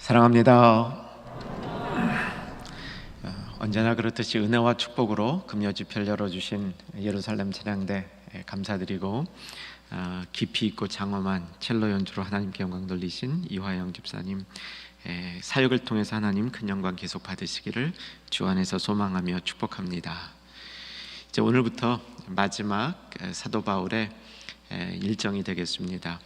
사랑합니다. 언제나 그렇듯이 은혜와 축복으로 금요 집회를 열어주신 예루살렘 찬양대 감사드리고, 깊이 있고 장엄한 첼로 연주로 하나님께 영광 돌리신 이화영 집사님, 사역을 통해서 하나님 큰 영광 계속 받으시기를 주 안에서 소망하며 축복합니다. 이제 오늘부터 마지막 사도 바울의 일정이 되겠습니다.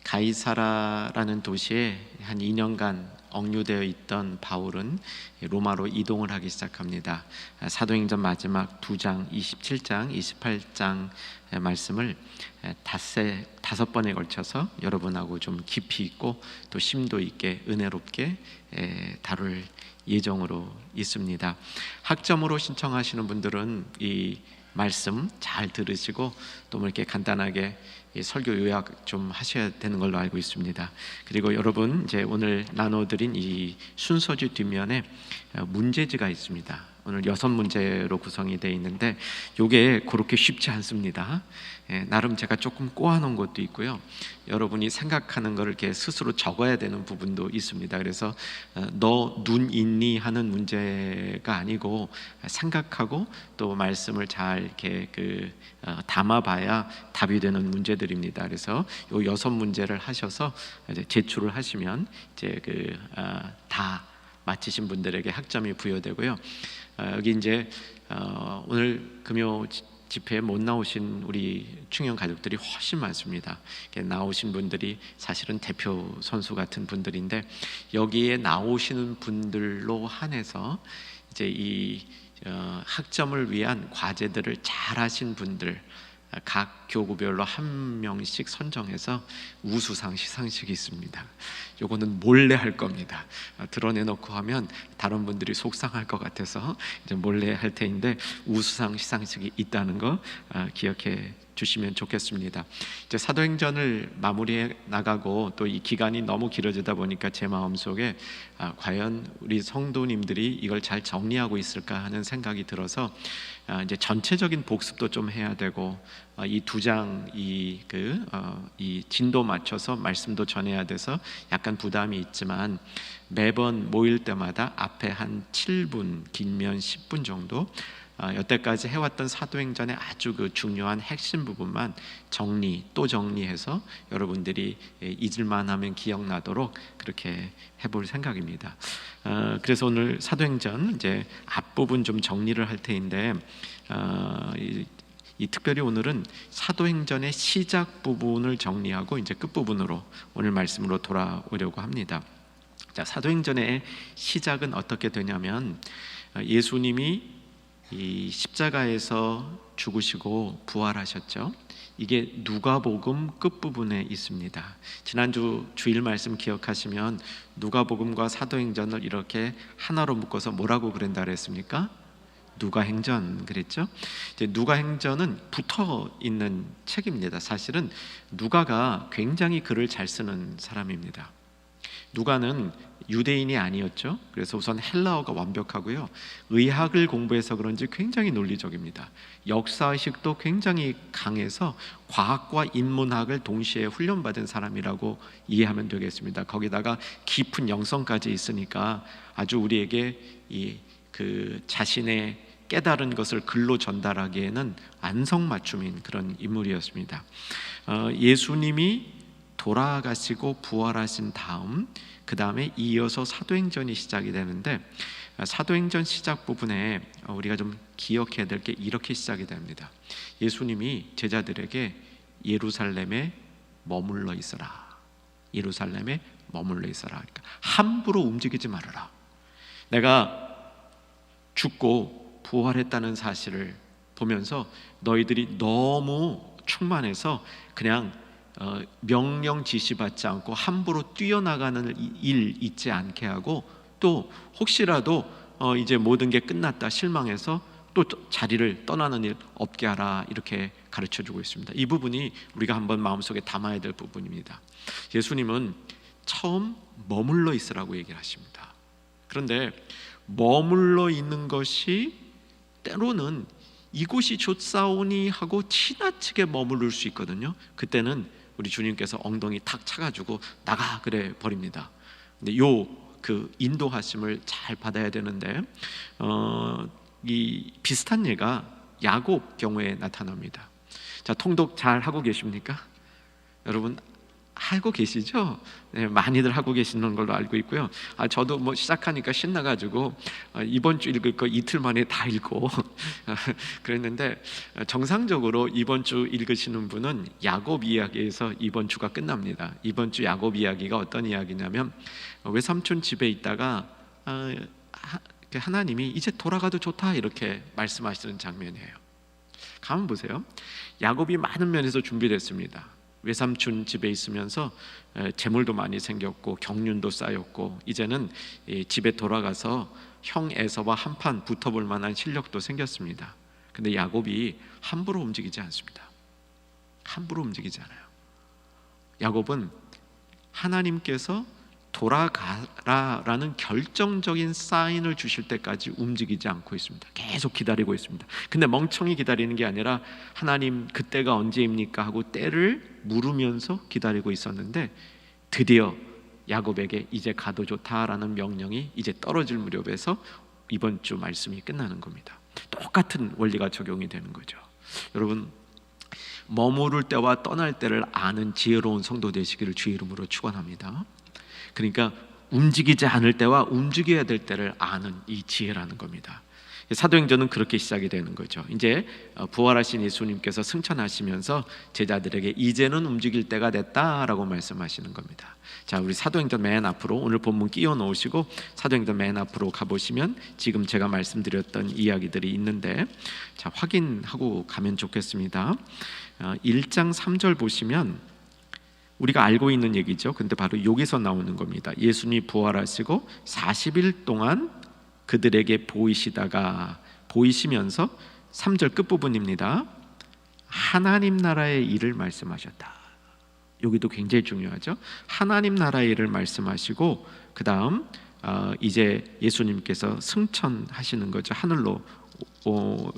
가이사라라는 도시에 한 2년간 억류되어 있던 바울은 로마로 이동을 하기 시작합니다. 사도행전 마지막 2장 27장 28장 말씀을 다섯 번에 걸쳐서 여러분하고 좀 깊이 있고 또 심도 있게 은혜롭게 다룰 예정으로 있습니다. 학점으로 신청하시는 분들은 이 말씀 잘 들으시고 또 이렇게 간단하게 설교 요약 좀 하셔야 되는 걸로 알고 있습니다. 그리고 여러분, 이제 오늘 나눠드린 이 순서지 뒷면에 문제지가 있습니다. 오늘 6문제로 구성이 되어 있는데 이게 그렇게 쉽지 않습니다. 나름 제가 조금 꼬아놓은 것도 있고요, 여러분이 생각하는 것을 이렇게 스스로 적어야 되는 부분도 있습니다. 그래서 너 눈 있니 하는 문제가 아니고 생각하고 또 말씀을 잘 이렇게 담아봐야 답이 되는 문제들입니다. 그래서 요 6문제를 하셔서 이제 제출을 하시면 이제 다 마치신 분들에게 학점이 부여되고요. 여기 이제 오늘 금요 집회에 못 나오신 우리 충영 가족들이 훨씬 많습니다. 나오신 분들이 사실은 대표 선수 같은 분들인데, 여기에 나오시는 분들로 한해서 이제 이 학점을 위한 과제들을 잘 하신 분들, 각 교구별로 한 명씩 선정해서 우수상 시상식이 있습니다. 요거는 몰래 할 겁니다. 드러내놓고 하면 다른 분들이 속상할 것 같아서 이제 몰래 할 테인데, 우수상 시상식이 있다는 거 기억해 주시면 좋겠습니다. 이제 사도행전을 마무리해 나가고 또 이 기간이 너무 길어지다 보니까 제 마음속에 과연 우리 성도님들이 이걸 잘 정리하고 있을까 하는 생각이 들어서 이제 전체적인 복습도 좀 해야 되고, 이 2장 이 진도 맞춰서 말씀도 전해야 돼서 약간 부담이 있지만, 매번 모일 때마다 앞에 한 7분, 길면 10분 정도 여태까지 해왔던 사도행전의 아주 중요한 핵심 부분만 또 정리해서 여러분들이 잊을만 하면 기억나도록 그렇게 해볼 생각입니다. 그래서 오늘 사도행전 이제 앞부분 좀 정리를 할 테인데, 특별히 오늘은 사도행전의 시작 부분을 정리하고 이제 끝부분으로 오늘 말씀으로 돌아오려고 합니다. 자, 사도행전의 시작은 어떻게 되냐면, 예수님이 이 십자가에서 죽으시고 부활하셨죠. 이게 누가복음 끝부분에 있습니다. 지난주 주일 말씀 기억하시면 누가복음과 사도행전을 이렇게 하나로 묶어서 뭐라고 그런다 그랬습니까? 누가행전 그랬죠. 이제 누가행전은 붙어 있는 책입니다. 사실은 누가가 굉장히 글을 잘 쓰는 사람입니다. 누가는 유대인이 아니었죠. 그래서 우선 헬라어가 완벽하고요, 의학을 공부해서 그런지 굉장히 논리적입니다. 역사의식도 굉장히 강해서 과학과 인문학을 동시에 훈련받은 사람이라고 이해하면 되겠습니다. 거기다가 깊은 영성까지 있으니까 아주 우리에게 자신의 깨달은 것을 글로 전달하기에는 안성맞춤인 그런 인물이었습니다. 예수님이 돌아가시고 부활하신 다음 그 다음에 이어서 사도행전이 시작이 되는데, 사도행전 시작 부분에 우리가 좀 기억해야 될 게 이렇게 시작이 됩니다. 예수님이 제자들에게 예루살렘에 머물러 있어라. 예루살렘에 머물러 있어라. 그러니까 함부로 움직이지 말아라. 내가 죽고 부활했다는 사실을 보면서 너희들이 너무 충만해서 그냥 명령 지시받지 않고 함부로 뛰어나가는 일 있지 않게 하고, 또 혹시라도 이제 모든 게 끝났다 실망해서 또 자리를 떠나는 일 없게 하라, 이렇게 가르쳐주고 있습니다. 이 부분이 우리가 한번 마음속에 담아야 될 부분입니다. 예수님은 처음 머물러 있으라고 얘기를 하십니다. 그런데 머물러 있는 것이 때로는 이곳이 좋사오니 하고 지나치게 머무를 수 있거든요. 그때는 우리 주님께서 엉덩이 탁 차가지고 나가 그래 버립니다. 근데 요 그 인도하심을 잘 받아야 되는데 이 비슷한 예가 야곱 경우에 나타납니다. 자, 통독 잘 하고 계십니까? 여러분 알고 계시죠? 네, 많이들 하고 계시는 걸로 알고 있고요. 저도 뭐 시작하니까 신나가지고 이번 주 읽을 거 이틀 만에 다 읽고 그랬는데, 정상적으로 이번 주 읽으시는 분은 야곱 이야기에서 이번 주가 끝납니다. 이번 주 야곱 이야기가 어떤 이야기냐면, 외삼촌 집에 있다가 하나님이 이제 돌아가도 좋다 이렇게 말씀하시는 장면이에요. 가만 보세요. 야곱이 많은 면에서 준비됐습니다. 외삼촌 집에 있으면서 재물도 많이 생겼고 경륜도 쌓였고, 이제는 집에 돌아가서 형 에서와 한판 붙어볼 만한 실력도 생겼습니다. 근데 야곱이 함부로 움직이지 않습니다. 함부로 움직이지 않아요. 야곱은 하나님께서 돌아가라라는 결정적인 사인을 주실 때까지 움직이지 않고 있습니다. 계속 기다리고 있습니다. 근데 멍청이 기다리는 게 아니라 하나님 그때가 언제입니까 하고 때를 물으면서 기다리고 있었는데, 드디어 야곱에게 이제 가도 좋다라는 명령이 이제 떨어질 무렵에서 이번 주 말씀이 끝나는 겁니다. 똑같은 원리가 적용이 되는 거죠. 여러분, 머무를 때와 떠날 때를 아는 지혜로운 성도 되시기를 주의 이름으로 축원합니다. 그러니까 움직이지 않을 때와 움직여야 될 때를 아는 이 지혜라는 겁니다. 사도행전은 그렇게 시작이 되는 거죠. 이제 부활하신 예수님께서 승천하시면서 제자들에게 이제는 움직일 때가 됐다라고 말씀하시는 겁니다. 자, 우리 사도행전 맨 앞으로 오늘 본문 끼워 놓으시고 사도행전 맨 앞으로 가보시면 지금 제가 말씀드렸던 이야기들이 있는데, 자, 확인하고 가면 좋겠습니다. 1장 3절 보시면 우리가 알고 있는 얘기죠. 근데 바로 여기서 나오는 겁니다. 예수님이 부활하시고 40일 동안 그들에게 보이시면서 3절 끝부분입니다. 하나님 나라의 일을 말씀하셨다. 여기도 굉장히 중요하죠. 하나님 나라의 일을 말씀하시고, 그 다음 이제 예수님께서 승천하시는 거죠. 하늘로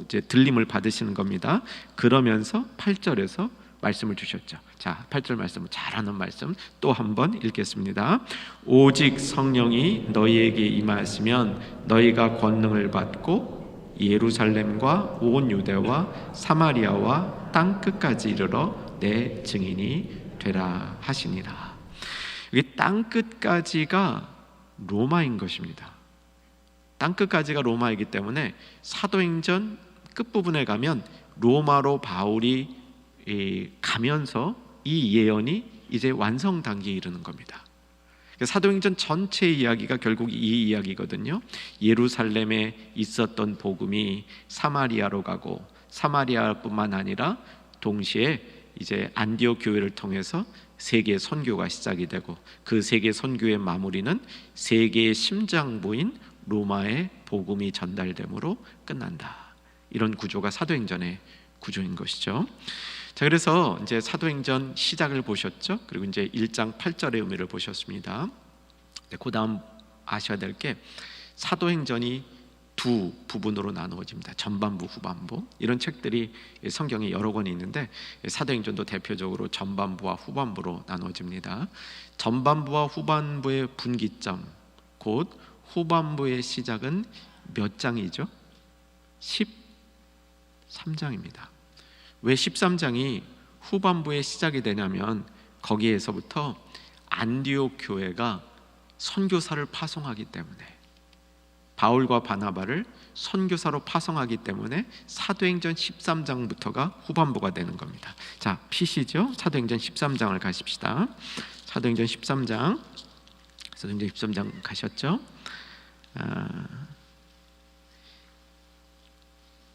이제 들림을 받으시는 겁니다. 그러면서 8절에서 말씀을 주셨죠. 자, 8절 말씀을 잘하는 말씀 또 한번 읽겠습니다. 오직 성령이 너희에게 임하시면 너희가 권능을 받고 예루살렘과 온 유대와 사마리아와 땅 끝까지 이르러 내 증인이 되라 하시니라. 여기 땅 끝까지가 로마인 것입니다. 땅 끝까지가 로마이기 때문에 사도행전 끝부분에 가면 로마로 바울이 가면서 이 예언이 이제 완성 단계에 이르는 겁니다. 사도행전 전체 이야기가 결국 이 이야기거든요. 예루살렘에 있었던 복음이 사마리아로 가고, 사마리아뿐만 아니라 동시에 이제 안디옥 교회를 통해서 세계 선교가 시작이 되고, 그 세계 선교의 마무리는 세계의 심장부인 로마의 복음이 전달됨으로 끝난다. 이런 구조가 사도행전의 구조인 것이죠. 자, 그래서 이제 사도행전 시작을 보셨죠. 그리고 이제 1장 8절의 의미를 보셨습니다. 그 다음 아셔야 될 게, 사도행전이 두 부분으로 나누어집니다. 전반부, 후반부. 이런 책들이 성경에 여러 권이 있는데, 사도행전도 대표적으로 전반부와 후반부로 나누어집니다. 전반부와 후반부의 분기점, 곧 후반부의 시작은 몇 장이죠? 13장입니다. 왜 13장이 후반부에 시작이 되냐면, 거기에서부터 안디옥 교회가 선교사를 파송하기 때문에, 바울과 바나바를 선교사로 파송하기 때문에 사도행전 13장부터가 후반부가 되는 겁니다. 자, 피시죠? 사도행전 13장을 가십시다. 사도행전 13장 가셨죠?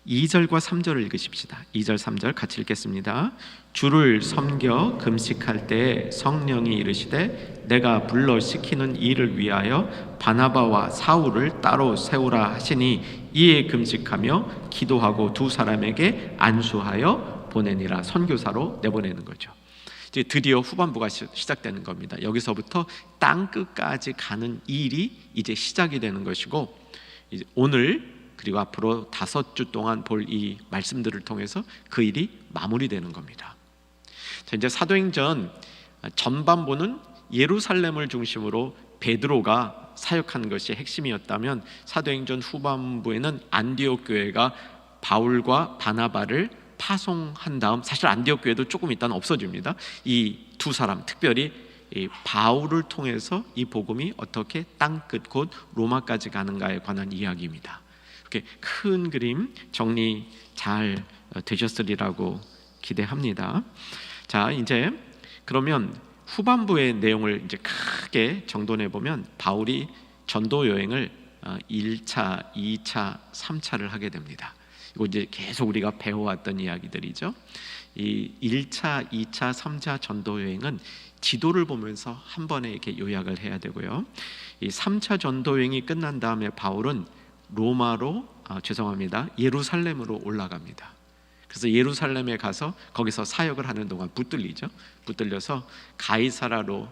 2절과 3절을 읽으십시다. 2절 3절 같이 읽겠습니다. 주를 섬겨 금식할 때 성령이 이르시되 내가 불러 시키는 일을 위하여 바나바와 사울을 따로 세우라 하시니 이에 금식하며 기도하고 두 사람에게 안수하여 보내니라. 선교사로 내보내는 거죠. 이제 드디어 후반부가 시작되는 겁니다. 여기서부터 땅 끝까지 가는 일이 이제 시작이 되는 것이고, 이제 오늘 그리고 앞으로 5주 동안 볼 이 말씀들을 통해서 그 일이 마무리되는 겁니다. 자, 이제 사도행전 전반부는 예루살렘을 중심으로 베드로가 사역한 것이 핵심이었다면 사도행전 후반부에는 안디옥 교회가 바울과 바나바를 파송한 다음, 사실 안디옥 교회도 조금 있다는 없어집니다. 이 두 사람, 특별히 이 바울을 통해서 이 복음이 어떻게 땅끝 곧 로마까지 가는가에 관한 이야기입니다. 이렇게 큰 그림 정리 잘 되셨으리라고 기대합니다. 자, 이제 그러면 후반부의 내용을 이제 크게 정돈해 보면 바울이 전도 여행을 1차, 2차, 3차를 하게 됩니다. 이거 이제 계속 우리가 배워왔던 이야기들이죠. 이 1차, 2차, 3차 전도 여행은 지도를 보면서 한 번에 이렇게 요약을 해야 되고요. 이 3차 전도 여행이 끝난 다음에 바울은 예루살렘으로 올라갑니다. 그래서 예루살렘에 가서 거기서 사역을 하는 동안 붙들려서 가이사라로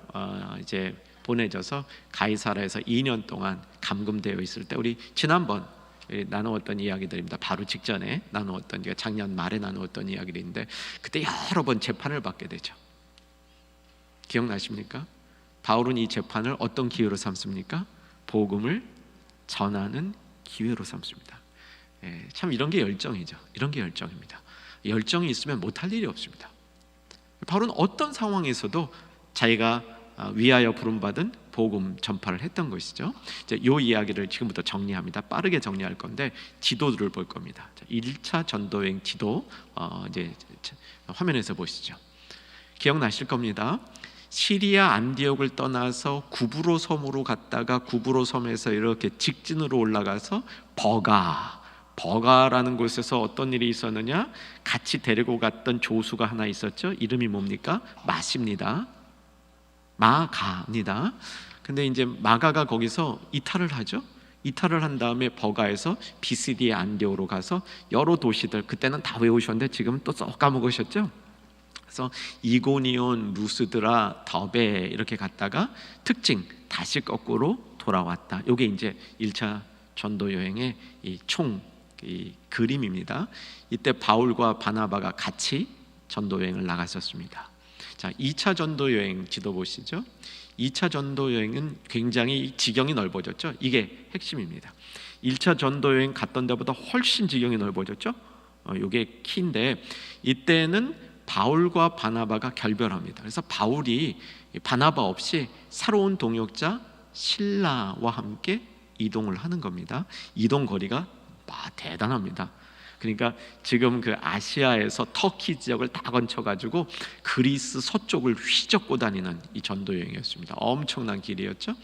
이제 보내져서 가이사라에서 2년 동안 감금되어 있을 때, 우리 지난번 나누었던 이야기들입니다. 바로 직전에 나누었던, 작년 말에 나누었던 이야기인데, 그때 여러 번 재판을 받게 되죠. 기억나십니까? 바울은 이 재판을 어떤 기회로 삼습니까? 복음을 전하는 기회로 삼습니다. 참 이런 게 열정이죠. 이런 게 열정입니다. 열정이 있으면 못할 일이 없습니다. 바울은 어떤 상황에서도 자기가 위하여 부름받은 복음 전파를 했던 것이죠. 이제 이 이야기를 지금부터 정리합니다. 빠르게 정리할 건데 지도를 볼 겁니다. 1차 전도여행 지도 이제 화면에서 보시죠. 기억나실 겁니다. 시리아 안디옥을 떠나서 구브로 섬으로 갔다가 구브로 섬에서 이렇게 직진으로 올라가서 버가라는 곳에서 어떤 일이 있었느냐? 같이 데리고 갔던 조수가 하나 있었죠. 이름이 뭡니까? 마가입니다. 근데 이제 마가가 거기서 이탈을 하죠. 이탈을 한 다음에 버가에서 비시디의 안디옥으로 가서 여러 도시들, 그때는 다 외우셨는데 지금은 또 썩 까먹으셨죠. 그래서 이고니온, 루스드라, 더베 이렇게 갔다가 특징 다시 거꾸로 돌아왔다. 이게 이제 1차 전도 여행의 총 그림입니다. 이때 바울과 바나바가 같이 전도 여행을 나갔었습니다. 자, 2차 전도 여행 지도 보시죠. 2차 전도 여행은 굉장히 지경이 넓어졌죠. 이게 핵심입니다. 1차 전도 여행 갔던 데보다 훨씬 지경이 넓어졌죠. 이게 키인데, 이때는 바울과 바나바가 결별합니다. 그래서 바울이 바나바 없이 새로운 동역자 실라와 함께 이동을 하는 겁니다. 이동 거리가 대단합니다. 그러니까 지금 그 아시아에서 터키 지역을 다 건쳐가지고 그리스 서쪽을 휘젓고 다니는 이 전도 여행이었습니다. 엄청난 길이었죠.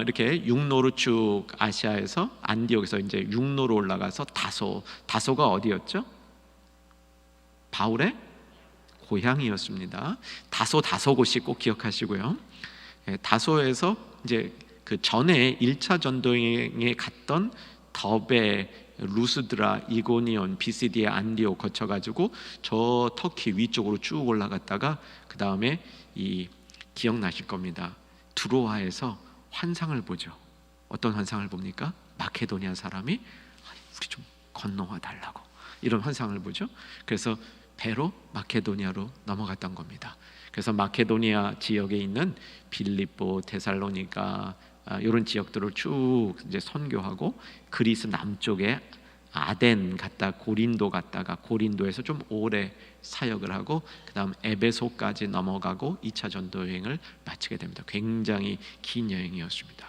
이렇게 육로로 쭉 아시아에서 안디옥에서 이제 육로로 올라가서 다소가 어디였죠? 바울의 고향이었습니다. 다소곳이 꼭 기억하시고요. 다소에서 이제 그 전에 1차 전도여행에 갔던 더베, 루스드라, 이고니온, 비시디의 안디옥 거쳐가지고 저 터키 위쪽으로 쭉 올라갔다가 그 다음에 기억나실 겁니다. 두로아에서 환상을 보죠. 어떤 환상을 봅니까? 마케도니아 사람이 우리 좀 건너와 달라고, 이런 환상을 보죠. 그래서 배로 마케도니아로 넘어갔던 겁니다. 그래서 마케도니아 지역에 있는 빌립보, 데살로니가 이런 지역들을 쭉 이제 선교하고, 그리스 남쪽에 아덴 갔다 고린도 갔다가 고린도에서 좀 오래 사역을 하고, 그 다음 에베소까지 넘어가고 2차 전도 여행을 마치게 됩니다. 굉장히 긴 여행이었습니다.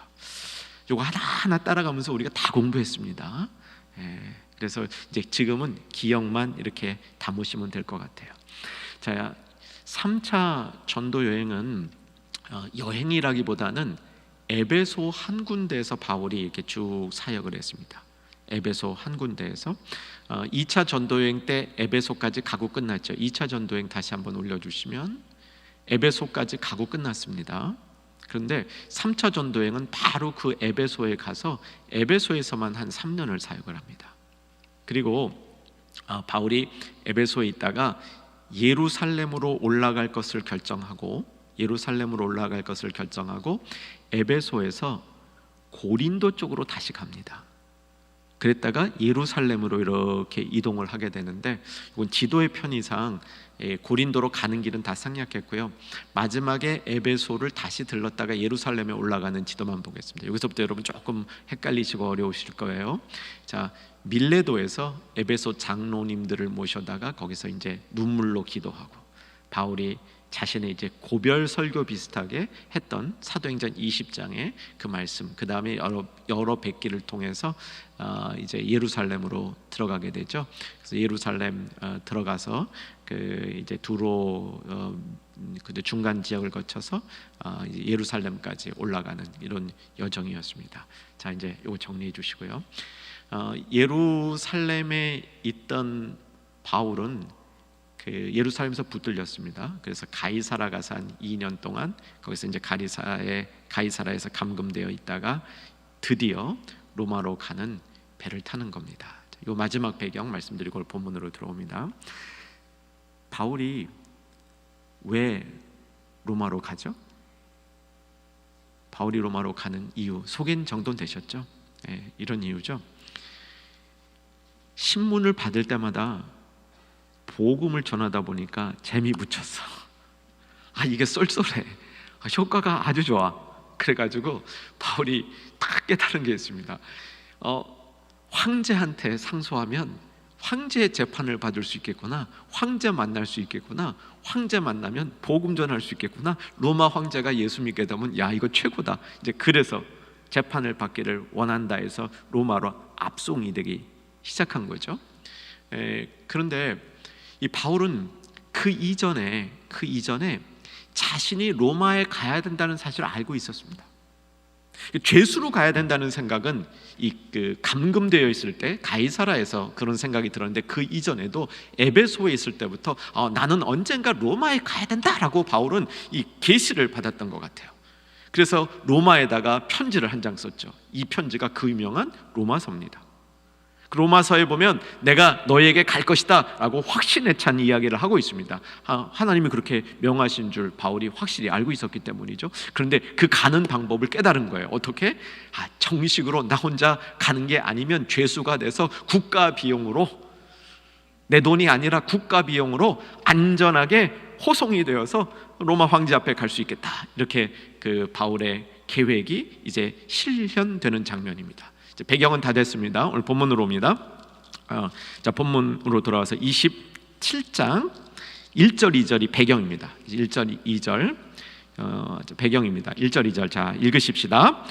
이거 하나하나 따라가면서 우리가 다 공부했습니다. 그래서 이제 지금은 기억만 이렇게 담으시면 될 것 같아요. 자, 3차 전도 여행은 여행이라기보다는 에베소 한 군데에서 바울이 이렇게 쭉 사역을 했습니다. 에베소 한 군데에서 2차 전도여행 때 에베소까지 가고 끝났죠. 2차 전도여행 다시 한번 올려주시면 에베소까지 가고 끝났습니다. 그런데 3차 전도여행은 바로 그 에베소에 가서 에베소에서만 한 3년을 사역을 합니다. 그리고 바울이 에베소에 있다가 예루살렘으로 올라갈 것을 결정하고 에베소에서 고린도 쪽으로 다시 갑니다. 그랬다가 예루살렘으로 이렇게 이동을 하게 되는데, 이건 지도의 편의상 고린도로 가는 길은 다 생략했고요. 마지막에 에베소를 다시 들렀다가 예루살렘에 올라가는 지도만 보겠습니다. 여기서부터 여러분 조금 헷갈리시고 어려우실 거예요. 자, 밀레도에서 에베소 장로님들을 모셔다가 거기서 이제 눈물로 기도하고, 바울이 자신의 이제 고별 설교 비슷하게 했던 사도행전 20장의 그 말씀, 그 다음에 여러 백기를 통해서 이제 예루살렘으로 들어가게 되죠. 그래서 예루살렘 들어가서 그 이제 두로 그 중간 지역을 거쳐서 이제 예루살렘까지 올라가는 이런 여정이었습니다. 자, 이제 이거 정리해 주시고요. 예루살렘에 있던 바울은 그 예루살렘에서 붙들렸습니다. 그래서 가이사라 가서 한 2년 동안 거기서 이제 가이사라에서 감금되어 있다가 드디어 로마로 가는 배를 타는 겁니다. 이 마지막 배경 말씀드리고 본문으로 들어옵니다. 바울이 왜 로마로 가죠? 바울이 로마로 가는 이유 소개는 정돈되셨죠? 이런 이유죠. 신문을 받을 때마다 복음을 전하다 보니까 재미 붙였어. 이게 쏠쏠해. 효과가 아주 좋아. 그래가지고 바울이 딱 깨달은 게 있습니다. 황제한테 상소하면 황제의 재판을 받을 수 있겠구나, 황제 만날 수 있겠구나, 황제 만나면 복음 전할 수 있겠구나, 로마 황제가 예수 믿게 되면 야 이거 최고다. 이제 그래서 재판을 받기를 원한다 해서 로마로 압송이 되기 시작한 거죠. 그런데 이 바울은 그 이전에 자신이 로마에 가야 된다는 사실을 알고 있었습니다. 죄수로 가야 된다는 생각은 그 감금되어 있을 때 가이사라에서 그런 생각이 들었는데, 그 이전에도 에베소에 있을 때부터 나는 언젠가 로마에 가야 된다라고 바울은 이 계시를 받았던 것 같아요. 그래서 로마에다가 편지를 한 장 썼죠. 이 편지가 그 유명한 로마서입니다. 그 로마서에 보면 내가 너에게 갈 것이다 라고 확신에 찬 이야기를 하고 있습니다. 하나님이 그렇게 명하신 줄 바울이 확실히 알고 있었기 때문이죠. 그런데 그 가는 방법을 깨달은 거예요. 어떻게? 정식으로 나 혼자 가는 게 아니면 죄수가 돼서 국가 비용으로, 내 돈이 아니라 국가 비용으로 안전하게 호송이 되어서 로마 황제 앞에 갈 수 있겠다. 이렇게 그 바울의 계획이 이제 실현되는 장면입니다. 배경은 다 됐습니다. 오늘 본문으로 옵니다. 자, 본문으로 돌아와서 27장 1절 2절이 배경입니다. 1절 2절 배경입니다. 1절 2절 자 읽으십시다.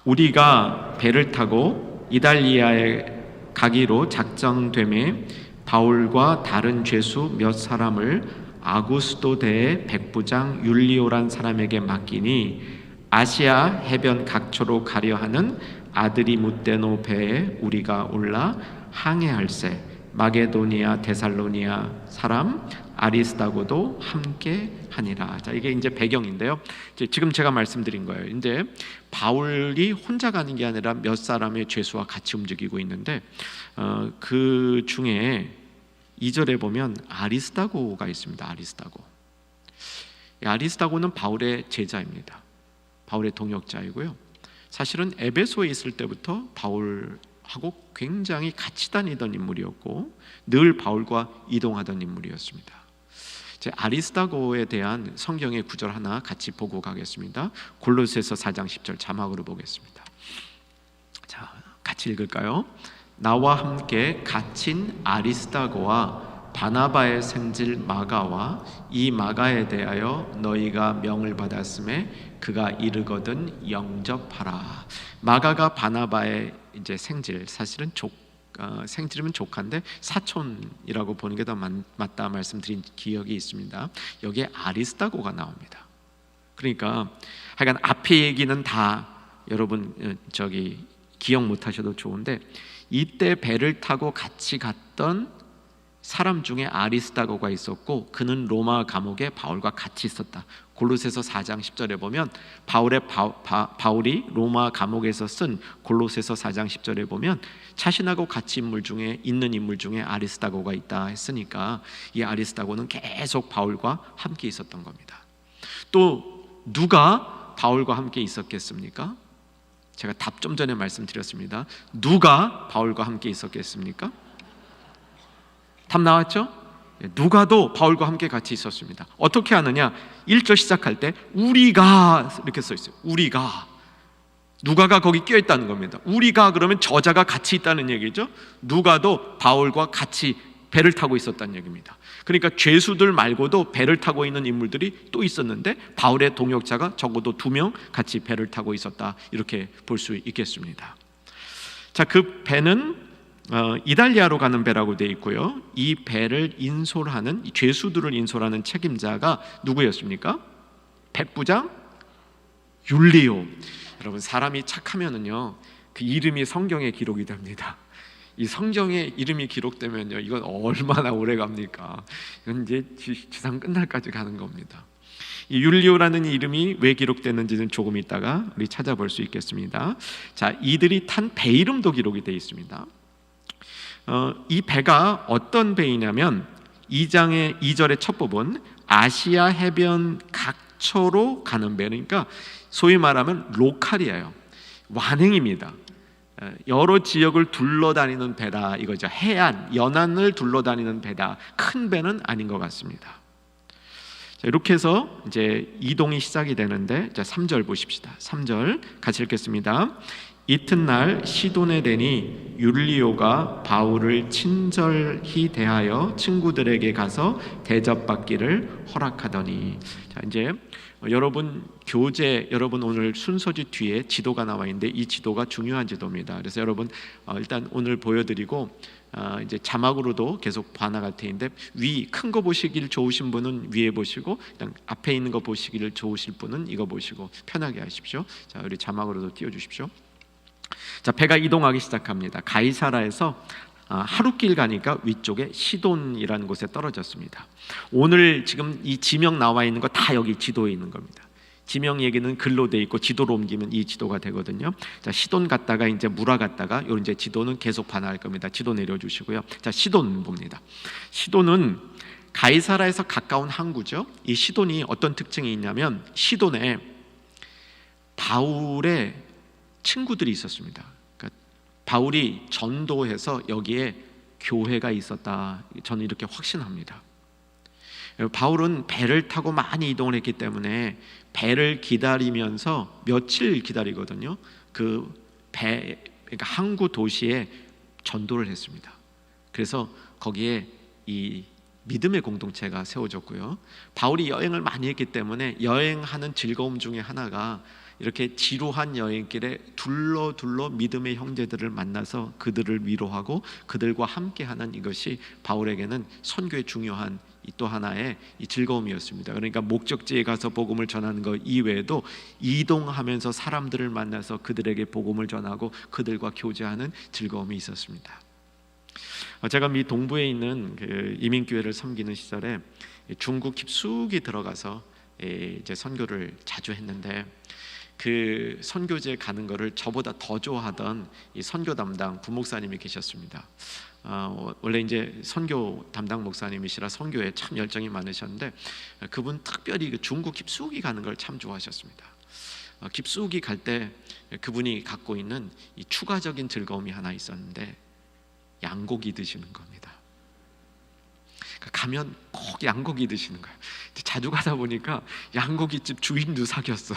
우리가 배를 타고 이달리아에 가기로 작정되매 바울과 다른 죄수 몇 사람을 아구스도 대의 백부장 율리오란 사람에게 맡기니 아시아 해변 각처로 가려 하는 아드리무떼노 배에 우리가 올라 항해할세 마게도니아 데살로니아 사람 아리스다고도 함께 하니라. 자, 이게 이제 배경인데요. 지금 제가 말씀드린 거예요. 이제 바울이 혼자 가는 게 아니라 몇 사람의 죄수와 같이 움직이고 있는데 그 중에 2절에 보면 아리스다고가 있습니다. 아리스다고는 바울의 제자입니다. 바울의 동역자이고요. 사실은 에베소에 있을 때부터 바울하고 굉장히 같이 다니던 인물이었고 늘 바울과 이동하던 인물이었습니다. 아리스다고에 대한 성경의 구절 하나 같이 보고 가겠습니다. 골로새서 4장 10절 자막으로 보겠습니다. 자, 같이 읽을까요? 나와 함께 갇힌 아리스다고와 바나바의 생질 마가와 이 마가에 대하여 너희가 명을 받았음에 그가 이르거든 영접하라. 마가가 바나바의 이제 생질, 사실은 생질이면 조카인데 사촌이라고 보는 게 더 맞다 말씀드린 기억이 있습니다. 여기에 아리스다고가 나옵니다. 그러니까 하여간 앞에 얘기는 다 여러분 기억 못하셔도 좋은데, 이때 배를 타고 같이 갔던 사람 중에 아리스다고가 있었고 그는 로마 감옥에 바울과 같이 있었다. 골로새서 4장 10절에 보면 바울이 로마 감옥에서 쓴 골로새서 4장 10절에 보면 자신하고 같이 있는 인물 중에 아리스다고가 있다 했으니까 이 아리스다고는 계속 바울과 함께 있었던 겁니다. 또 누가 바울과 함께 있었겠습니까? 제가 답 좀 전에 말씀드렸습니다. 누가 바울과 함께 있었겠습니까? 답 나왔죠? 누가도 바울과 함께 같이 있었습니다. 어떻게 하느냐? 1절 시작할 때 우리가 이렇게 써 있어요. 우리가. 누가가 거기 끼어 있다는 겁니다. 우리가 그러면 저자가 같이 있다는 얘기죠. 누가도 바울과 같이 배를 타고 있었다는 얘기입니다. 그러니까 죄수들 말고도 배를 타고 있는 인물들이 또 있었는데 바울의 동역자가 적어도 2명 같이 배를 타고 있었다, 이렇게 볼 수 있겠습니다. 자, 그 배는 이달리아로 가는 배라고 되어 있고요. 이 배를 인솔하는, 죄수들을 인솔하는 책임자가 누구였습니까? 백부장 율리오. 여러분, 사람이 착하면은요, 그 이름이 성경에 기록이 됩니다. 이 성경에 이름이 기록되면요, 이건 얼마나 오래 갑니까? 이건 이제 지상 끝날까지 가는 겁니다. 이 율리오라는 이름이 왜 기록됐는지는 조금 있다가 우리 찾아볼 수 있겠습니다. 자, 이들이 탄 배 이름도 기록이 되어 있습니다. 이 배가 어떤 배이냐면 2장의 2절의 첫 부분, 아시아 해변 각처로 가는 배, 그러니까 소위 말하면 로컬이에요. 완행입니다. 여러 지역을 둘러다니는 배다 이거죠. 해안, 연안을 둘러다니는 배다. 큰 배는 아닌 것 같습니다. 자, 이렇게 해서 이제 이동이 시작이 되는데, 자, 3절 보십시다. 3절 같이 읽겠습니다. 이튿날 시돈에 대니 율리오가 바울을 친절히 대하여 친구들에게 가서 대접받기를 허락하더니. 자, 이제 여러분 교재, 여러분 오늘 순서지 뒤에 지도가 나와 있는데 이 지도가 중요한 지도입니다. 그래서 여러분 일단 오늘 보여드리고 이제 자막으로도 계속 봐나갈 텐데, 위 큰 거 보시길 좋으신 분은 위에 보시고, 일단 앞에 있는 거 보시기를 좋으실 분은 이거 보시고 편하게 하십시오. 자, 우리 자막으로도 띄워주십시오. 자, 배가 이동하기 시작합니다. 가이사라에서 하루길 가니까 위쪽에 시돈이라는 곳에 떨어졌습니다. 오늘 지금 이 지명 나와 있는 거 다 여기 지도에 있는 겁니다. 지명 얘기는 글로 돼 있고 지도로 옮기면 이 지도가 되거든요. 자, 시돈 갔다가 이제 무라 갔다가 요 이제 지도는 계속 반할 겁니다. 지도 내려주시고요. 자, 시돈 봅니다. 시돈은 가이사라에서 가까운 항구죠. 이 시돈이 어떤 특징이 있냐면 시돈에 바울의 친구들이 있었습니다. 그러니까 바울이 전도해서 여기에 교회가 있었다, 저는 이렇게 확신합니다. 바울은 배를 타고 많이 이동을 했기 때문에 배를 기다리면서 며칠 기다리거든요. 그 배, 그러니까 항구 도시에 전도를 했습니다. 그래서 거기에 이 믿음의 공동체가 세워졌고요. 바울이 여행을 많이 했기 때문에 여행하는 즐거움 중에 하나가 이렇게 지루한 여행길에 둘러 믿음의 형제들을 만나서 그들을 위로하고 그들과 함께하는 이것이 바울에게는 선교의 중요한 또 하나의 이 즐거움이었습니다. 그러니까 목적지에 가서 복음을 전하는 것 이외에도 이동하면서 사람들을 만나서 그들에게 복음을 전하고 그들과 교제하는 즐거움이 있었습니다. 제가 미 동부에 있는 그 이민교회를 섬기는 시절에 중국 깊숙이 들어가서 이제 선교를 자주 했는데, 그 선교지에 가는 거를 저보다 더 좋아하던 이 선교 담당 부목사님이 계셨습니다. 원래 이제 선교 담당 목사님이시라 선교에 참 열정이 많으셨는데, 그분 특별히 그 중국 깊숙이 가는 걸 참 좋아하셨습니다. 깊숙이 갈 때 그분이 갖고 있는 이 추가적인 즐거움이 하나 있었는데, 양고기 드시는 겁니다. 가면 꼭 양고기 드시는 거예요. 자주 가다 보니까 양고기집 주인도 사귀었어.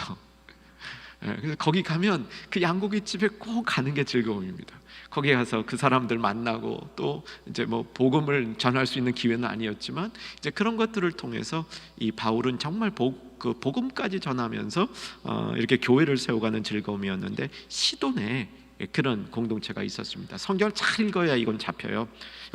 그래서 거기 가면 그 양고기집에 꼭 가는 게 즐거움입니다. 거기 가서 그 사람들 만나고 또 이제 뭐 복음을 전할 수 있는 기회는 아니었지만 이제 그런 것들을 통해서 이 바울은 정말 그 복음까지 전하면서 이렇게 교회를 세워가는 즐거움이었는데, 시돈에 그런 공동체가 있었습니다. 성경을 잘 읽어야 이건 잡혀요.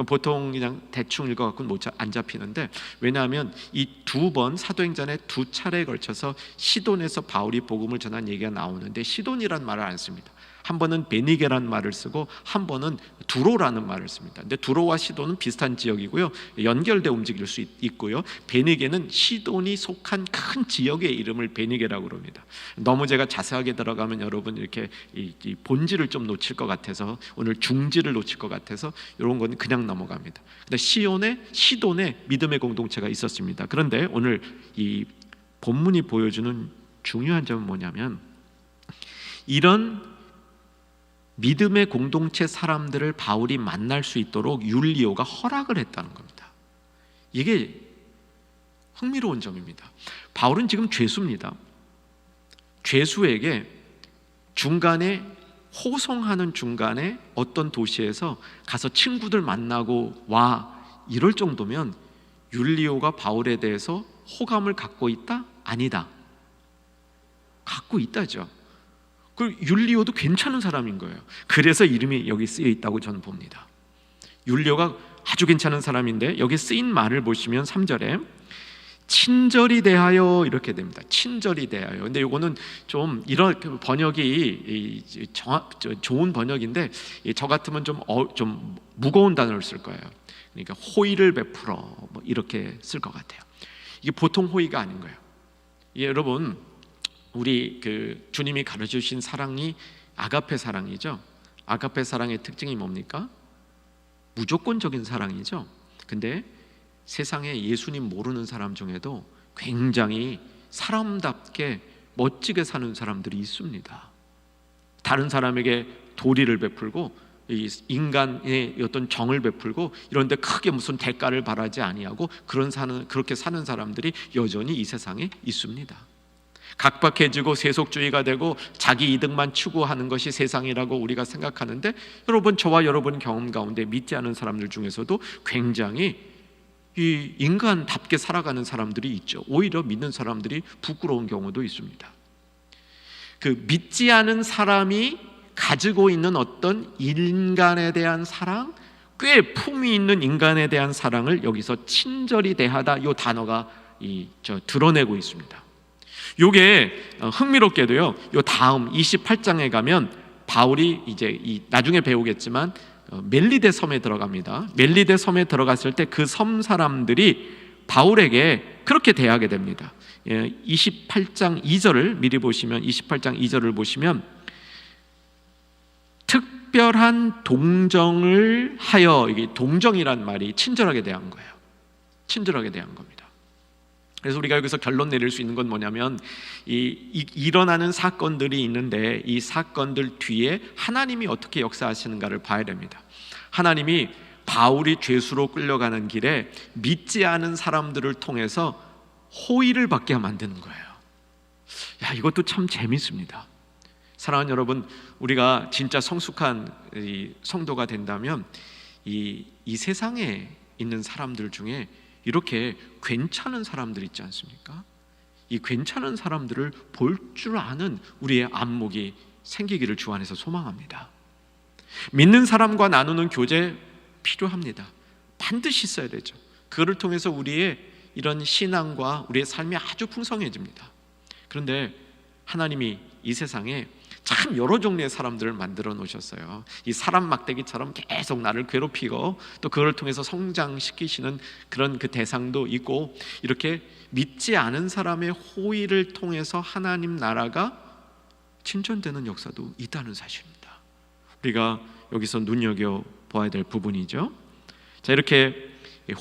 보통 그냥 대충 읽어갖고는 안 잡히는데, 왜냐하면 이 2번 사도행전에 2차례에 걸쳐서 시돈에서 바울이 복음을 전한 얘기가 나오는데 시돈이란 말을 안 씁니다. 한 번은 베니게라는 말을 쓰고 한 번은 두로라는 말을 씁니다. 근데 두로와 시돈은 비슷한 지역이고요, 연결돼 움직일 수 있고요. 베니게는 시돈이 속한 큰 지역의 이름을 베니게라고 그럽니다. 너무 제가 자세하게 들어가면 여러분 이렇게 이 본질을 좀 놓칠 것 같아서, 오늘 중지를 놓칠 것 같아서 이런 건 그냥 넘어갑니다. 근데 시돈에 믿음의 공동체가 있었습니다. 그런데 오늘 이 본문이 보여주는 중요한 점은 뭐냐면, 이런 믿음의 공동체 사람들을 바울이 만날 수 있도록 율리오가 허락을 했다는 겁니다. 이게 흥미로운 점입니다. 바울은 지금 죄수입니다. 죄수에게 중간에 호송하는 중간에 어떤 도시에서 가서 친구들 만나고 와, 이럴 정도면 율리오가 바울에 대해서 호감을 갖고 있다? 아니다. 갖고 있다죠. 그 율리오도 괜찮은 사람인 거예요. 그래서 이름이 여기 쓰여 있다고 저는 봅니다. 율리오가 아주 괜찮은 사람인데 여기 쓰인 말을 보시면 3절에 친절히 대하여 이렇게 됩니다. 친절히 대하여. 근데 이거는 좀 이런 번역이 좋은 번역인데 저 같으면 좀 무거운 단어를 쓸 거예요. 그러니까 호의를 베풀어 뭐 이렇게 쓸 것 같아요. 이게 보통 호의가 아닌 거예요. 여러분, 우리 주님이 가르쳐 주신 사랑이 아가페 사랑이죠. 아가페 사랑의 특징이 뭡니까? 무조건적인 사랑이죠. 근데 세상에 예수님 모르는 사람 중에도 굉장히 사람답게 멋지게 사는 사람들이 있습니다. 다른 사람에게 도리를 베풀고 인간의 어떤 정을 베풀고 이런데 크게 무슨 대가를 바라지 아니하고 그렇게 사는 사람들이 여전히 이 세상에 있습니다. 각박해지고 세속주의가 되고 자기 이득만 추구하는 것이 세상이라고 우리가 생각하는데, 여러분, 저와 여러분 경험 가운데 믿지 않은 사람들 중에서도 굉장히 이 인간답게 살아가는 사람들이 있죠. 오히려 믿는 사람들이 부끄러운 경우도 있습니다. 그 믿지 않은 사람이 가지고 있는 어떤 인간에 대한 사랑, 꽤 품위 있는 인간에 대한 사랑을 여기서 친절히 대하다, 이 단어가 드러내고 있습니다. 이게 흥미롭게도요, 요 다음 28장에 가면 바울이 이제 나중에 배우겠지만 멜리데 섬에 들어갑니다. 멜리데 섬에 들어갔을 때 그 섬 사람들이 바울에게 그렇게 대하게 됩니다. 28장 2절을 미리 보시면, 28장 2절을 보시면 특별한 동정을 하여, 이게 동정이란 말이 친절하게 대한 거예요. 친절하게 대한 겁니다. 그래서 우리가 여기서 결론 내릴 수 있는 건 뭐냐면 일어나는 사건들이 있는데 이 사건들 뒤에 하나님이 어떻게 역사하시는가를 봐야 됩니다. 하나님이 바울이 죄수로 끌려가는 길에 믿지 않은 사람들을 통해서 호의를 받게 만드는 거예요. 이것도 참 재밌습니다. 사랑하는 여러분, 우리가 진짜 성숙한 성도가 된다면 이 세상에 있는 사람들 중에 이렇게 괜찮은 사람들 있지 않습니까? 이 괜찮은 사람들을 볼 줄 아는 우리의 안목이 생기기를 주 안에서 소망합니다. 믿는 사람과 나누는 교제 필요합니다. 반드시 있어야 되죠. 그를 통해서 우리의 이런 신앙과 우리의 삶이 아주 풍성해집니다. 그런데 하나님이 이 세상에 참 여러 종류의 사람들을 만들어 놓으셨어요. 이 사람 막대기처럼 계속 나를 괴롭히고 또 그걸 통해서 성장시키시는 그런 그 대상도 있고, 이렇게 믿지 않은 사람의 호의를 통해서 하나님 나라가 진전되는 역사도 있다는 사실입니다. 우리가 여기서 눈여겨봐야 될 부분이죠. 자, 이렇게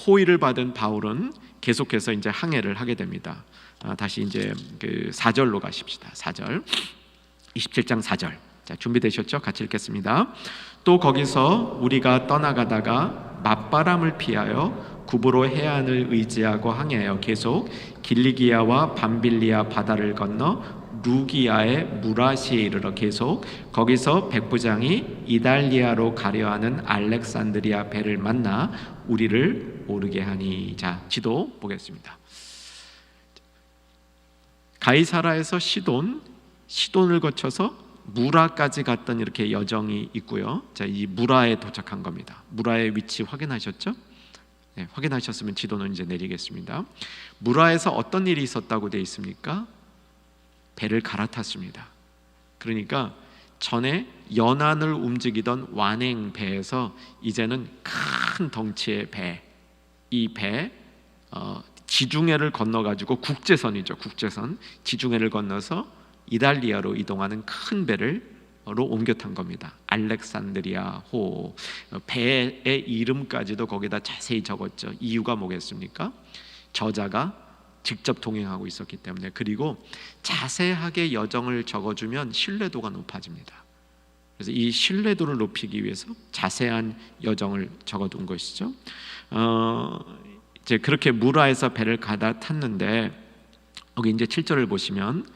호의를 받은 바울은 계속해서 이제 항해를 하게 됩니다. 다시 이제 4절로 가십시다. 4절, 27장 4절. 자, 준비되셨죠? 같이 읽겠습니다. 또 거기서 우리가 떠나가다가 맞바람을 피하여 구브로 해안을 의지하고 항해하여 계속 길리기아와 밤빌리아 바다를 건너 루기아의 무라시에 이르러 계속 거기서 백부장이 이달리아로 가려 하는 알렉산드리아 배를 만나 우리를 오르게 하니. 자, 지도 보겠습니다. 가이사라에서 시돈을 거쳐서 무라까지 갔던 이렇게 여정이 있고요. 자, 이 무라에 도착한 겁니다. 무라의 위치 확인하셨죠? 네, 확인하셨으면 지도는 이제 내리겠습니다. 무라에서 어떤 일이 있었다고 되어 있습니까? 배를 갈아탔습니다. 그러니까 전에 연안을 움직이던 완행 배에서 이제는 큰 덩치의 배, 이 배 지중해를 건너가지고 국제선이죠. 국제선 지중해를 건너서 이달리아로 이동하는 큰 배로 옮겨 탄 겁니다. 알렉산드리아 호. 배의 이름까지도 거기다 자세히 적었죠. 이유가 뭐겠습니까? 저자가 직접 동행하고 있었기 때문에. 그리고 자세하게 여정을 적어주면 신뢰도가 높아집니다. 그래서 이 신뢰도를 높이기 위해서 자세한 여정을 적어둔 것이죠. 이제 그렇게 무라에서 배를 가다 탔는데, 여기 이제 7절을 보시면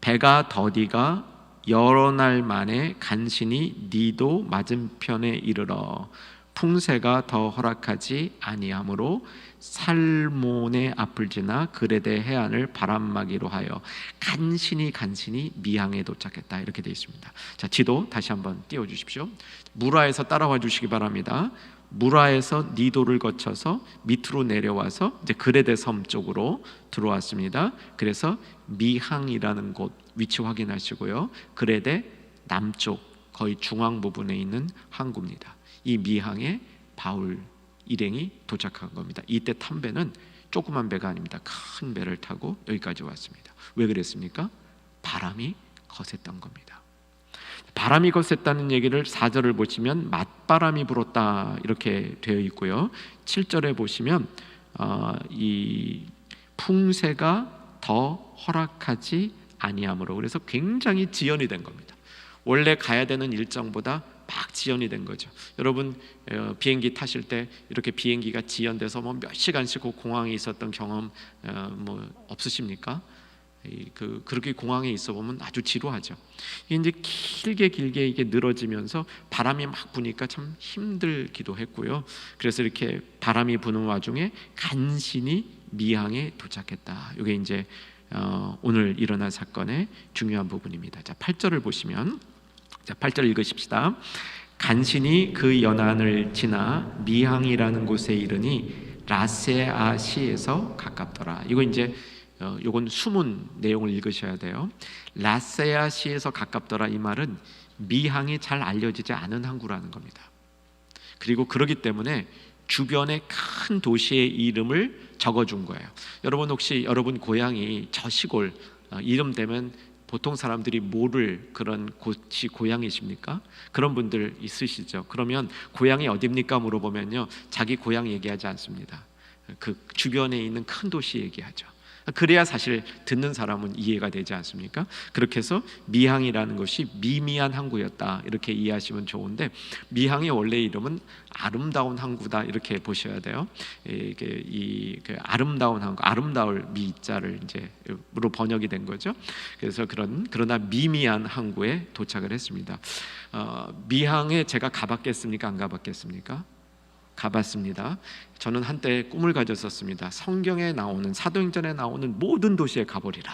배가 더디가 여러 날 만에 간신히 니도 맞은편에 이르러 풍세가 더 허락하지 아니하므로 살몬의 앞을 지나 그레데 해안을 바람막이로 하여 간신히 미항에 도착했다. 이렇게 되어 있습니다. 자, 지도 다시 한번 띄워주십시오. 무라에서 따라와 주시기 바랍니다. 무라에서 니도를 거쳐서 밑으로 내려와서 이제 그레데 섬 쪽으로 들어왔습니다. 그래서 미항이라는 곳 위치 확인하시고요. 그레데 남쪽 거의 중앙 부분에 있는 항구입니다. 이 미항에 바울 일행이 도착한 겁니다. 이때 탄 배는 조그만 배가 아닙니다. 큰 배를 타고 여기까지 왔습니다. 왜 그랬습니까? 바람이 거셌던 겁니다. 바람이 거셌다는 얘기를 4절을 보시면 맞바람이 불었다 이렇게 되어 있고요. 7절에 보시면 이 풍세가 더 허락하지 아니하므로, 그래서 굉장히 지연이 된 겁니다. 원래 가야 되는 일정보다 막 지연이 된 거죠. 여러분 비행기 타실 때 이렇게 비행기가 지연돼서 뭐 몇 시간씩 그 공항에 있었던 경험 뭐 없으십니까? 그렇게 공항에 있어 보면 아주 지루하죠. 이게 이제 길게 이게 늘어지면서 바람이 막 부니까 참 힘들기도 했고요. 그래서 이렇게 바람이 부는 와중에 간신히 미항에 도착했다. 이게 이제 오늘 일어난 사건의 중요한 부분입니다. 자, 8절을 보시면, 자, 8절 읽으십시다. 간신히 그 연안을 지나 미항이라는 곳에 이르니 라세아시에서 가깝더라. 이거 이제 요건 수문 내용을 읽으셔야 돼요. 라세아시에서 가깝더라, 이 말은 미항이 잘 알려지지 않은 항구라는 겁니다. 그리고 그렇기 때문에 주변의 큰 도시의 이름을 적어준 거예요. 여러분 혹시 여러분 고향이 저 시골 이름 되면 보통 사람들이 모를 그런 곳이 고향이십니까? 그런 분들 있으시죠? 그러면 고향이 어딥니까 물어보면요, 자기 고향 얘기하지 않습니다. 그 주변에 있는 큰 도시 얘기하죠. 그래야 사실 듣는 사람은 이해가 되지 않습니까? 그렇게 해서 미항이라는 것이 미미한 항구였다 이렇게 이해하시면 좋은데, 미항의 원래 이름은 아름다운 항구다 이렇게 보셔야 돼요. 이게 그 아름다운 항구, 아름다울 미자를 이제로 번역이 된 거죠. 그래서 그러나 미미한 항구에 도착을 했습니다. 미항에 제가 가봤겠습니까? 안 가봤겠습니까? 가봤습니다. 저는 한때 꿈을 가졌었습니다. 성경에 나오는, 사도행전에 나오는 모든 도시에 가보리라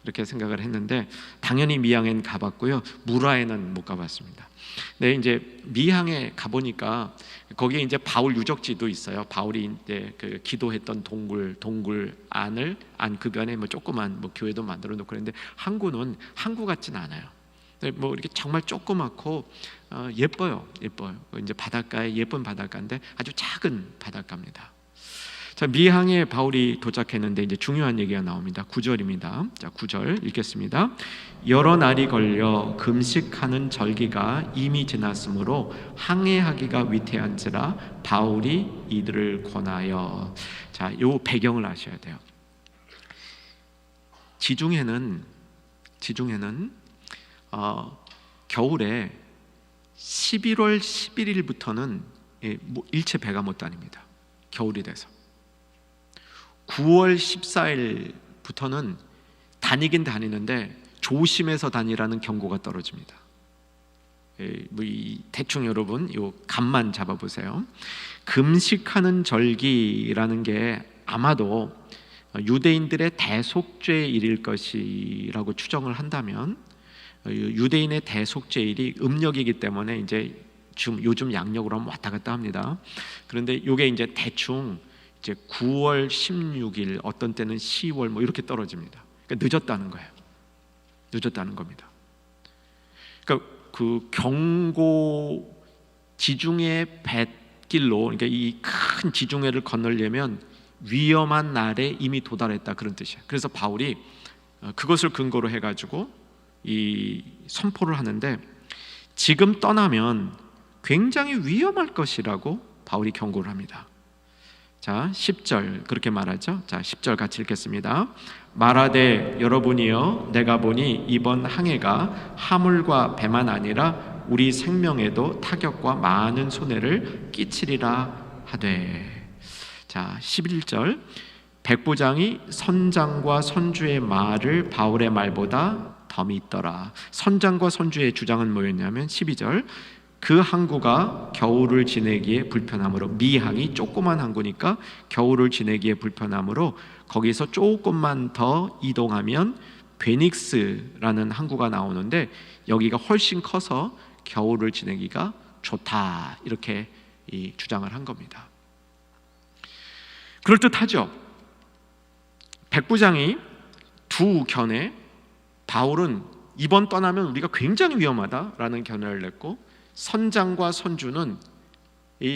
이렇게 생각을 했는데, 당연히 미항엔 가봤고요. 무라에는 못 가봤습니다. 네, 이제 미항에 가보니까 거기에 이제 바울 유적지도 있어요. 바울이 이제 그 기도했던 동굴 안 주변에 뭐 조그만 뭐 교회도 만들어 놓고 그랬는데, 항구는 항구 같지는 않아요. 뭐 이렇게 정말 조그맣고 예뻐요. 이제 바닷가에 예쁜 바닷가인데 아주 작은 바닷가입니다. 자, 미항에 바울이 도착했는데 이제 중요한 얘기가 나옵니다. 9절입니다. 자, 9절 읽겠습니다. 여러 날이 걸려 금식하는 절기가 이미 지났으므로 항해하기가 위태한지라 바울이 이들을 권하여. 자, 요 배경을 아셔야 돼요. 지중해는 겨울에 11월 11일부터는 일체 배가 못 다닙니다. 겨울이 돼서 9월 14일부터는 다니긴 다니는데 조심해서 다니라는 경고가 떨어집니다. 대충 여러분 요 감만 잡아보세요. 금식하는 절기라는 게 아마도 유대인들의 대속죄일일 것이라고 추정을 한다면, 유대인의 대속죄일이 음력이기 때문에 이제 지금 요즘 양력으로 하면 왔다 갔다 합니다. 그런데 이게 이제 대충 이제 9월 16일, 어떤 때는 10월 뭐 이렇게 떨어집니다. 그러니까 늦었다는 겁니다. 그러니까 그 경고 지중해 뱃길로, 그러니까 이 큰 지중해를 건너려면 위험한 날에 이미 도달했다, 그런 뜻이에요. 그래서 바울이 그것을 근거로 해가지고 이 선포를 하는데, 지금 떠나면 굉장히 위험할 것이라고 바울이 경고를 합니다. 자, 10절 그렇게 말하죠. 자, 10절 같이 읽겠습니다. 말하되 여러분이여, 내가 보니 이번 항해가 화물과 배만 아니라 우리 생명에도 타격과 많은 손해를 끼치리라 하되. 자, 11절. 백부장이 선장과 선주의 말을 바울의 말보다 더 믿더라. 선장과 선주의 주장은 뭐였냐면 12절. 그 항구가 겨울을 지내기에 불편하므로, 미항이 조그만 항구니까 겨울을 지내기에 불편하므로 거기서 조금만 더 이동하면 베닉스라는 항구가 나오는데 여기가 훨씬 커서 겨울을 지내기가 좋다, 이렇게 주장을 한 겁니다. 그럴듯하죠. 백부장이 두 견해, 바울은 이번 떠나면 우리가 굉장히 위험하다라는 견해를 냈고, 선장과 선주는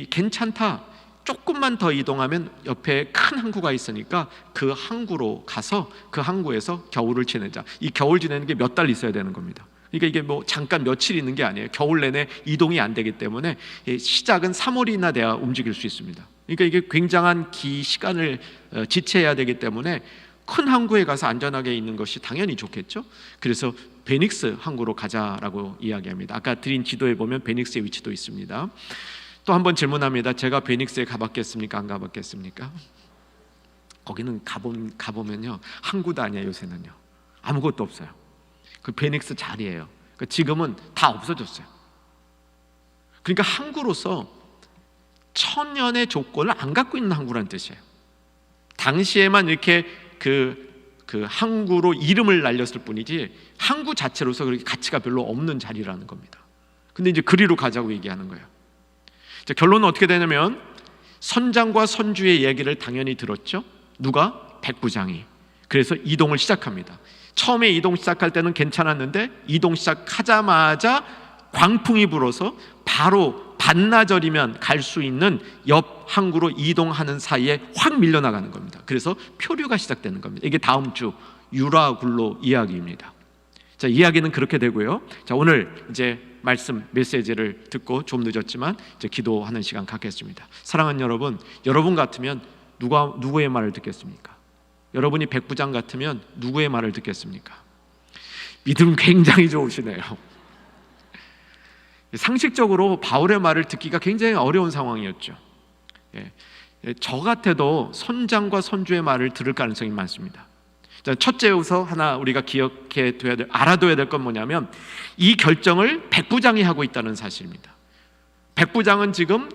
괜찮다, 조금만 더 이동하면 옆에 큰 항구가 있으니까 그 항구로 가서 그 항구에서 겨울을 지내자. 이 겨울 지내는 게 몇 달 있어야 되는 겁니다. 그러니까 이게 뭐 잠깐 며칠 있는 게 아니에요. 겨울 내내 이동이 안 되기 때문에 시작은 3월이나 돼야 움직일 수 있습니다. 그러니까 이게 굉장한 시간을 지체해야 되기 때문에 큰 항구에 가서 안전하게 있는 것이 당연히 좋겠죠. 그래서 베닉스 항구로 가자라고 이야기합니다. 아까 드린 지도에 보면 베닉스의 위치도 있습니다. 또 한 번 질문합니다. 제가 베닉스에 가봤겠습니까? 안 가봤겠습니까? 거기는 가보면요, 항구도 아니에요. 요새는요 아무것도 없어요. 그 베닉스 자리예요. 그러니까 지금은 다 없어졌어요. 그러니까 항구로서 천년의 조건을 안 갖고 있는 항구란 뜻이에요. 당시에만 이렇게 그 항구로 이름을 날렸을 뿐이지 항구 자체로서 그렇게 가치가 별로 없는 자리라는 겁니다. 근데 이제 그리로 가자고 얘기하는 거예요. 자, 결론은 어떻게 되냐면 선장과 선주의 얘기를 당연히 들었죠. 누가? 백부장이. 그래서 이동을 시작합니다. 처음에 이동 시작할 때는 괜찮았는데 이동 시작하자마자 광풍이 불어서 바로 반나절이면 갈 수 있는 옆 항구로 이동하는 사이에 확 밀려나가는 겁니다. 그래서 표류가 시작되는 겁니다. 이게 다음 주 유라굴로 이야기입니다. 자, 이야기는 그렇게 되고요. 자, 오늘 이제 말씀 메시지를 듣고 좀 늦었지만 이제 기도하는 시간 갖겠습니다. 사랑하는 여러분, 여러분 같으면 누구의 말을 듣겠습니까? 여러분이 백부장 같으면 누구의 말을 듣겠습니까? 믿음 굉장히 좋으시네요. 상식적으로 바울의 말을 듣기가 굉장히 어려운 상황이었죠. 저 같아도 선장과 선주의 말을 들을 가능성이 많습니다. 첫째로서 하나 우리가 알아둬야 될 건 뭐냐면 이 결정을 백부장이 하고 있다는 사실입니다. 백부장은 지금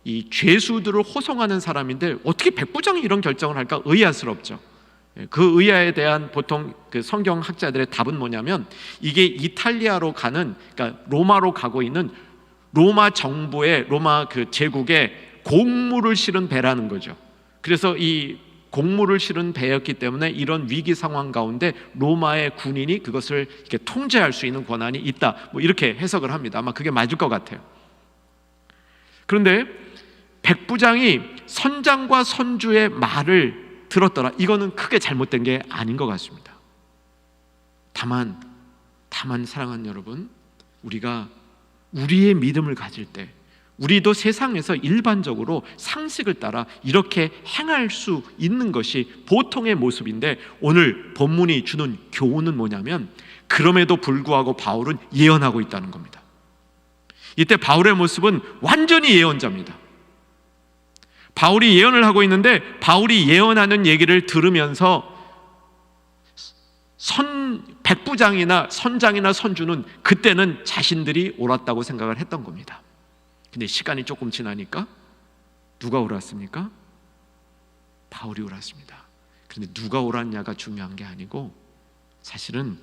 이 죄수들을 호송하는 사람인데 어떻게 백부장이 이런 결정을 할까 의아스럽죠. 그 의아에 대한 보통 그 성경 학자들의 답은 뭐냐면 이게 이탈리아로 가는, 그러니까 로마로 가고 있는 로마 정부의, 로마 그 제국의 곡물을 실은 배라는 거죠. 그래서 이 곡물을 실은 배였기 때문에 이런 위기 상황 가운데 로마의 군인이 그것을 이렇게 통제할 수 있는 권한이 있다, 뭐 이렇게 해석을 합니다. 아마 그게 맞을 것 같아요. 그런데 백부장이 선장과 선주의 말을 들었더라, 이거는 크게 잘못된 게 아닌 것 같습니다. 다만 사랑하는 여러분, 우리가 우리의 믿음을 가질 때 우리도 세상에서 일반적으로 상식을 따라 이렇게 행할 수 있는 것이 보통의 모습인데, 오늘 본문이 주는 교훈은 뭐냐면 그럼에도 불구하고 바울은 예언하고 있다는 겁니다. 이때 바울의 모습은 완전히 예언자입니다. 바울이 예언을 하고 있는데 바울이 예언하는 얘기를 들으면서 백부장이나 선장이나 선주는 그때는 자신들이 옳았다고 생각을 했던 겁니다. 근데 시간이 조금 지나니까 누가 옳았습니까? 바울이 옳았습니다. 그런데 누가 옳았냐가 중요한 게 아니고 사실은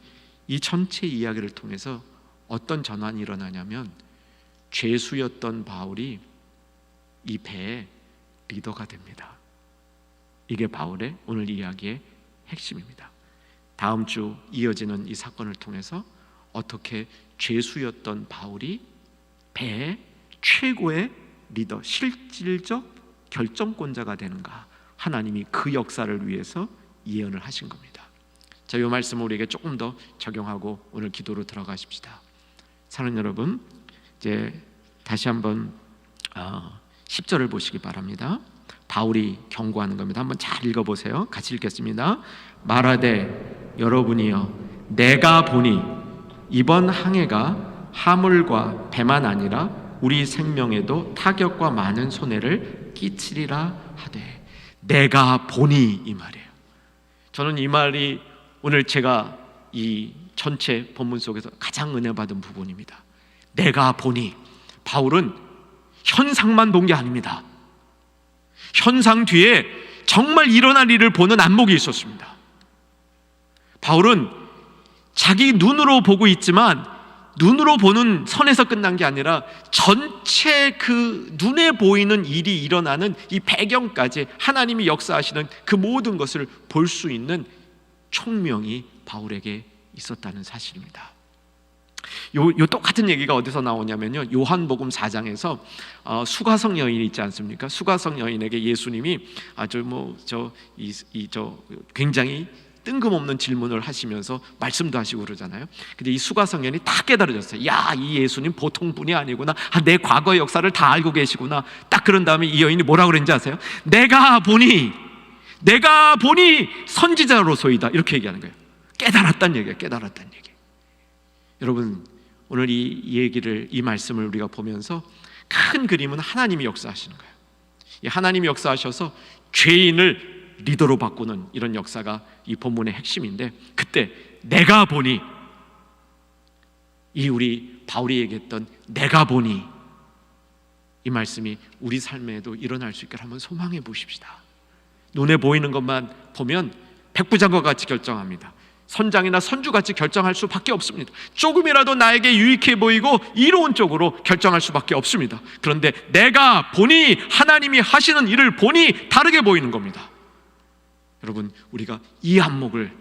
이 전체 이야기를 통해서 어떤 전환이 일어나냐면 죄수였던 바울이 이 배의 리더가 됩니다. 이게 바울의 오늘 이야기의 핵심입니다. 다음 주 이어지는 이 사건을 통해서 어떻게 죄수였던 바울이 배의 최고의 리더, 실질적 결정권자가 되는가, 하나님이 그 역사를 위해서 예언을 하신 겁니다. 자, 이 말씀을 우리에게 조금 더 적용하고 오늘 기도로 들어가십시다. 사랑하는 여러분, 이제 다시 한번 10절을 보시기 바랍니다. 바울이 경고하는 겁니다. 한번 잘 읽어보세요. 같이 읽겠습니다. 말하되 여러분이여, 내가 보니 이번 항해가 하물과 배만 아니라 우리 생명에도 타격과 많은 손해를 끼치리라 하되 내가 보니, 이 말이에요. 저는 이 말이 오늘 제가 이 전체 본문 속에서 가장 은혜 받은 부분입니다. 내가 보니. 바울은 현상만 본 게 아닙니다. 현상 뒤에 정말 일어날 일을 보는 안목이 있었습니다. 바울은 자기 눈으로 보고 있지만 눈으로 보는 선에서 끝난 게 아니라 전체 그 눈에 보이는 일이 일어나는 이 배경까지 하나님이 역사하시는 그 모든 것을 볼 수 있는 총명이 바울에게 있었다는 사실입니다. 요 똑같은 얘기가 어디서 나오냐면요, 요한복음 4장에서 수가성 여인이 있지 않습니까? 수가성 여인에게 예수님이 굉장히 뜬금없는 질문을 하시면서 말씀도 하시고 그러잖아요. 근데 이 수가성 여인이 다 깨달아졌어요. 야, 이 예수님 보통 분이 아니구나. 내 과거 역사를 다 알고 계시구나. 딱 그런 다음에 이 여인이 뭐라고 그랬는지 아세요? 내가 보니 선지자로소이다, 이렇게 얘기하는 거예요. 깨달았다는 얘기예요. 깨달았다는 얘기. 여러분, 오늘 이 말씀을 우리가 보면서 큰 그림은 하나님이 역사하시는 거예요. 이 하나님이 역사하셔서 죄인을 리더로 바꾸는 이런 역사가 이 본문의 핵심인데, 그때 내가 보니, 이 우리 바울이 얘기했던 내가 보니, 이 말씀이 우리 삶에도 일어날 수 있게 한번 소망해 보십시다. 눈에 보이는 것만 보면 백부장과 같이 결정합니다. 선장이나 선주같이 결정할 수밖에 없습니다. 조금이라도 나에게 유익해 보이고 이로운 쪽으로 결정할 수밖에 없습니다. 그런데 내가 보니, 하나님이 하시는 일을 보니 다르게 보이는 겁니다. 여러분, 우리가 이 안목을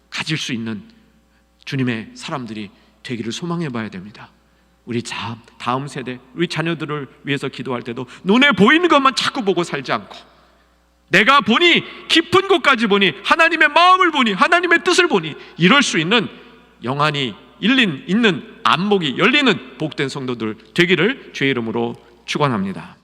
가질 수 있는 주님의 사람들이 되기를 소망해 봐야 됩니다. 우리 다음 세대, 우리 자녀들을 위해서 기도할 때도 눈에 보이는 것만 자꾸 보고 살지 않고, 내가 보니, 깊은 곳까지 보니, 하나님의 마음을 보니, 하나님의 뜻을 보니, 이럴 수 있는 영안이 있는 안목이 열리는 복된 성도들 되기를 주의 이름으로 축원합니다.